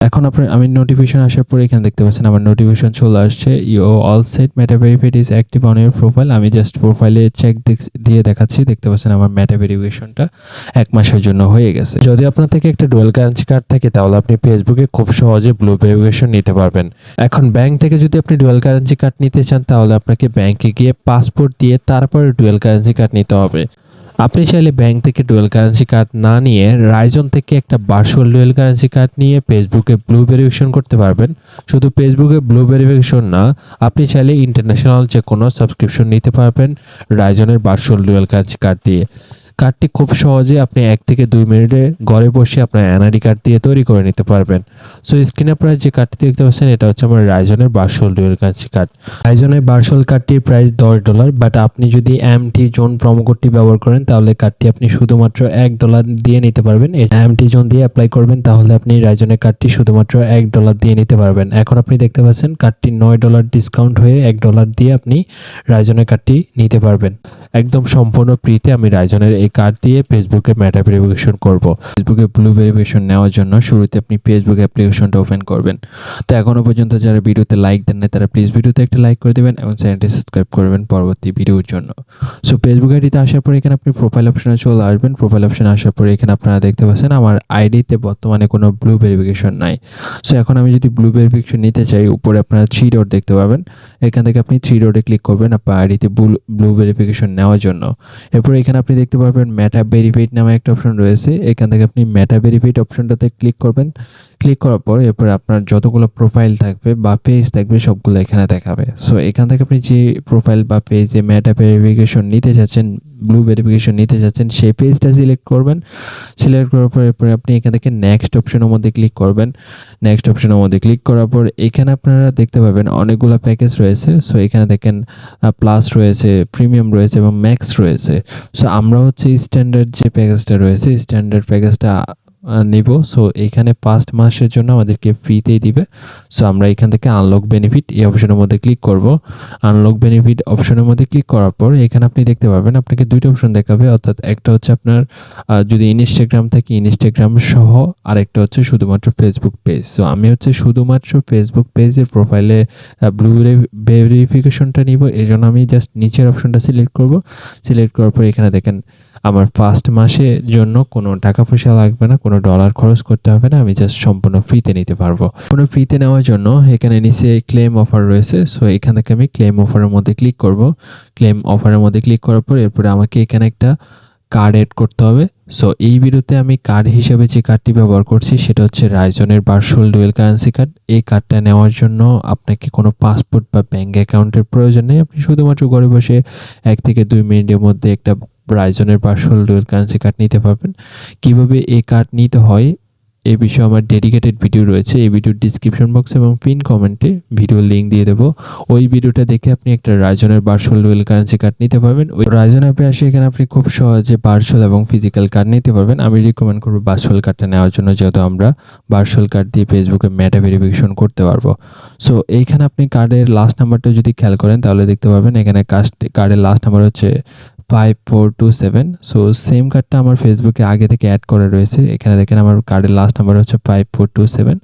এখন আমি নোটিফিকেশন আসার পরে এখানে দেখতে পাচ্ছেন আমার নোটিফিকেশন চলে আসছে। You all set Meta verified is active on your profile. আমি জাস্ট প্রোফাইলে চেক দিয়ে দেখাচ্ছি। দেখতে পাচ্ছেন আমার মেটা ভেরিফিকেশনটা 1 মাসের জন্য হয়ে গেছে। যদি আপনার থেকে একটা ডুয়াল কারেন্সি কার্ড থাকে তাহলে আপনি ফেসবুকে খুব সহজে ব্লু ভেরিফিকেশন নিতে পারবেন। এখন ব্যাংক থেকে যদি আপনি ডুয়াল কারেন্সি কার্ড নিতে চান তাহলে আপনাকে ব্যাংকে গিয়ে পাসপোর্ট দিয়ে তারপরে ডুয়াল কারেন্সি কার্ড নিতে হবে। আপনি চাইলে ব্যাংক থেকে ডুয়াল কারেন্সি কার্ড না নিয়ে রাইজন থেকে একটা ভার্চুয়াল ডুয়াল কারেন্সি কার্ড নিয়ে ফেসবুকে ব্লু ভেরিফিকেশন করতে পারবেন। শুধু ফেসবুকে ব্লু ভেরিফিকেশন না, আপনি চাইলে ইন্টারন্যাশনাল যে কোনো সাবস্ক্রিপশন নিতে পারবেন রাইজনের ভার্চুয়াল ডুয়াল কারেন্সি কার্ড দিয়ে। কার্ডটি খুব সহজে আপনি 1 থেকে 2 মিনিটে ঘরে বসে আপনার এনআইডি কার্ড দিয়ে তৈরি করে নিতে পারবেন। সো স্ক্রিনে আপনারা যে কার্ডটি দেখতে পাচ্ছেন এটা হচ্ছে আমার রাইজনের ভার্চুয়াল ডুয়াল কারেন্সি কার্ড। রাইজনের ভার্চুয়াল কার্ডটির প্রাইস $10, বাট আপনি যদি এমটি জোন প্রোমো কোডটি ব্যবহার করেন তাহলে কার্ডটি আপনি শুধুমাত্র $1 দিয়ে নিতে পারবেন। এই এমটি জোন দিয়ে অ্যাপ্লাই করবেন তাহলে আপনি রাইজনের কার্ডটি শুধুমাত্র $1 দিয়ে নিতে পারবেন। এখন আপনি দেখতে পাচ্ছেন কার্ডটি $9 ডিসকাউন্ট হয়ে $1 দিয়ে আপনি রাইজনের কার্ডটি নিতে পারবেন। একদম সম্পূর্ণ ফ্রিতে আমি রাইজনের এই কার্ড দিয়ে ফেসবুকে মেটা ভেরিফিকেশন করব। ফেসবুকে ব্লু ভেরিফিকেশন নেওয়ার জন্য শুরুতে আপনি ফেসবুক অ্যাপ্লিকেশনটা ওপেন করবেন। তো এখনো পর্যন্ত যারা ভিডিওতে লাইক দেন না তারা প্লিজ ভিডিওতে একটা লাইক করে দেবেন এবং চ্যানেলটি সাবস্ক্রাইব করবেন পরবর্তী ভিডিওর জন্য। সো ফেসবুক আইডিতে আসার পরে এখানে আপনি প্রোফাইল অপশনে চলে আসবেন। প্রোফাইল অপশনে আসার পরে এখানে আপনারা দেখতে পাচ্ছেন আমার আইডিতে বর্তমানে কোনো ব্লু ভেরিফিকেশন নাই। সো এখন আমি যদি ব্লু ভেরিফিকেশন নিতে চাই উপরে আপনারা 3 ডট দেখতে পাবেন। এখান থেকে আপনি 3 ডটে ক্লিক করবেন আপনার আইডিতে ব্লু ভেরিফিকেশন নেওয়ার জন্য। এরপর এখানে আপনি দেখতে পাবেন মেটা ভেরিফাইড নামে একটা অপশন রয়েছে। এখান থেকে আপনি মেটা ভেরিফাইড অপশনটাতে ক্লিক করবেন। ক্লিক করার পর এরপর আপনার যতগুলো প্রোফাইল থাকবে বা পেজ থাকবে সবগুলো এখানে দেখাবে। সো এখান থেকে আপনি যে প্রোফাইল বা পেজে মেটা ভেরিফিকেশন নিতে যাচ্ছেন, ব্লু ভেরিফিকেশন নিতে যাচ্ছেন সেই পেজটা সিলেক্ট করবেন। সিলেক্ট করার পর এরপরে আপনি এখান থেকে নেক্সট অপশনের মধ্যে ক্লিক করবেন। নেক্সট অপশনের মধ্যে ক্লিক করার পর এখানে আপনারা দেখতে পাবেন অনেকগুলো প্যাকেজ রয়েছে। সো এখানে দেখেন প্লাস রয়েছে, প্রিমিয়াম রয়েছে এবং ম্যাক্স রয়েছে। সো আমরা হচ্ছে স্ট্যান্ডার্ড যে প্যাকেজটা রয়েছে স্ট্যান্ডার্ড প্যাকেজটা নিব। সো এখানে 5 মাসের জন্য আমাদেরকে ফ্রিতেই দিবে। সো আমরা এখান থেকে আনলক বেনিফিট এই অপশনের মধ্যে ক্লিক করব। আনলক বেনিফিট অপশনের মধ্যে ক্লিক করার পর এখানে আপনি দেখতে পাবেন আপনাকে 2টা অপশন দেখাবে, অর্থাৎ একটা হচ্ছে আপনার যদি ইনস্টাগ্রাম থাকে ইনস্টাগ্রাম সহ, আরেকটা হচ্ছে শুধুমাত্র ফেসবুক পেজ। সো আমি হচ্ছে শুধুমাত্র ফেসবুক পেজের প্রোফাইলে ব্লু ভেরিফিকেশনটা নিব। এই জন্য আমি জাস্ট নিচের অপশনটা সিলেক্ট করব। সিলেক্ট করার পর এখানে দেখেন আমার 1st মাসের জন্য কোনো টাকা পয়সা লাগবে না, কোনো ডলার খরচ করতে হবে না, আমি জাস্ট সম্পূর্ণ ফ্রিতে নিতে পারবো। সম্পূর্ণ ফ্রিতে নেওয়ার জন্য এখানে নিচে ক্লেম অফার রয়েছে। সো এখান থেকে আমি ক্লেম অফারের মধ্যে ক্লিক করব। ক্লেম অফারের মধ্যে ক্লিক করার পর এরপরে আমাকে এখানে একটা কার্ড এড করতে হবে। সো এই ভিডিওতে আমি কার্ড হিসেবে যে কার্ডটি ব্যবহার করছি সেটা হচ্ছে রাইজনের ভার্চুয়াল ডুয়াল কারেন্সি কার্ড। এই কার্ডটা নেওয়ার জন্য আপনাকে কোনো পাসপোর্ট বা ব্যাঙ্ক অ্যাকাউন্টের প্রয়োজন নেই। আপনি শুধুমাত্র ঘরে বসে 1 থেকে 2 মিনিটের মধ্যে একটা রাইজনের ভার্চুয়াল ডুয়াল কারেন্সি কার্ড নিতে পারবেন। কিভাবে এই কার্ড নিতে হয় এই বিষয়ে আমার ডেডিকেটেড ভিডিও রয়েছে। এই ভিডিওর ডিসক্রিপশন বক্স এবং পিন কমেন্টে ভিডিওর লিঙ্ক দিয়ে দেবো। ওই ভিডিওটা দেখে আপনি একটা রাইজনের ভার্চুয়াল ডুয়াল কারেন্সি কার্ড নিতে পারবেন। ওই রাইজন অ্যাপে আসে এখানে আপনি খুব সহজে ভার্চুয়াল এবং ফিজিক্যাল কার্ড নিতে পারবেন। আমি রিকমেন্ড করবো ভার্চুয়াল কার্ডটা নেওয়ার জন্য, যেহেতু আমরা ভার্চুয়াল কার্ড দিয়ে ফেসবুকে মেটা ভেরিফিকেশন করতে পারবো। সো এইখানে আপনি কার্ডের লাস্ট নাম্বারটা যদি খেয়াল করেন তাহলে দেখতে পাবেন এখানে কার্ডের লাস্ট নাম্বার হচ্ছে 5427। সো সেম কার্ডটা আমার ফেসবুকে আগে থেকে অ্যাড করা রয়েছে। এখানে দেখেন আমার কার্ডের লাস্ট নাম্বার হচ্ছে 5427।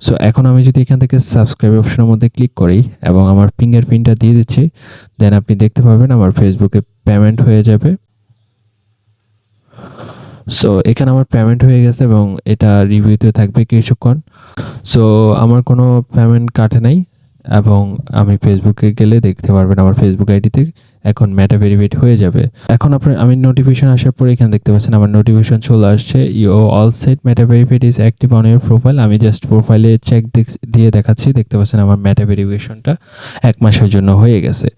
সো এখন আমি যদি এখান থেকে সাবস্ক্রাইব অপশনের মধ্যে ক্লিক করি এবং আমার ফিঙ্গারপ্রিন্টটা দিয়ে দিচ্ছি, দেন আপনি দেখতে পাবেন আমার ফেসবুকে পেমেন্ট হয়ে যাবে। সো এখানে আমার পেমেন্ট হয়ে গেছে এবং এটা রিভিউতে থাকবে কিছুক্ষণ। সো আমার কোনো পেমেন্ট কাটে নাই এবং আমি ফেসবুকে গেলে দেখতে পারবেন আমার ফেসবুক আইডিতে এখন মেটা ভেরিফাইড হয়ে যাবে। এখন আমি নোটিফিকেশন আসার পরে এখানে দেখতে পাচ্ছেন আমার নোটিফিকেশন চলে আসছে। You all set Meta verified is active on your profile. আমি জাস্ট প্রোফাইলে চেক দিয়ে দেখাচ্ছি। দেখতে পাচ্ছেন আমার মেটা ভেরিফিকেশনটা 1 মাসের জন্য হয়ে গেছে।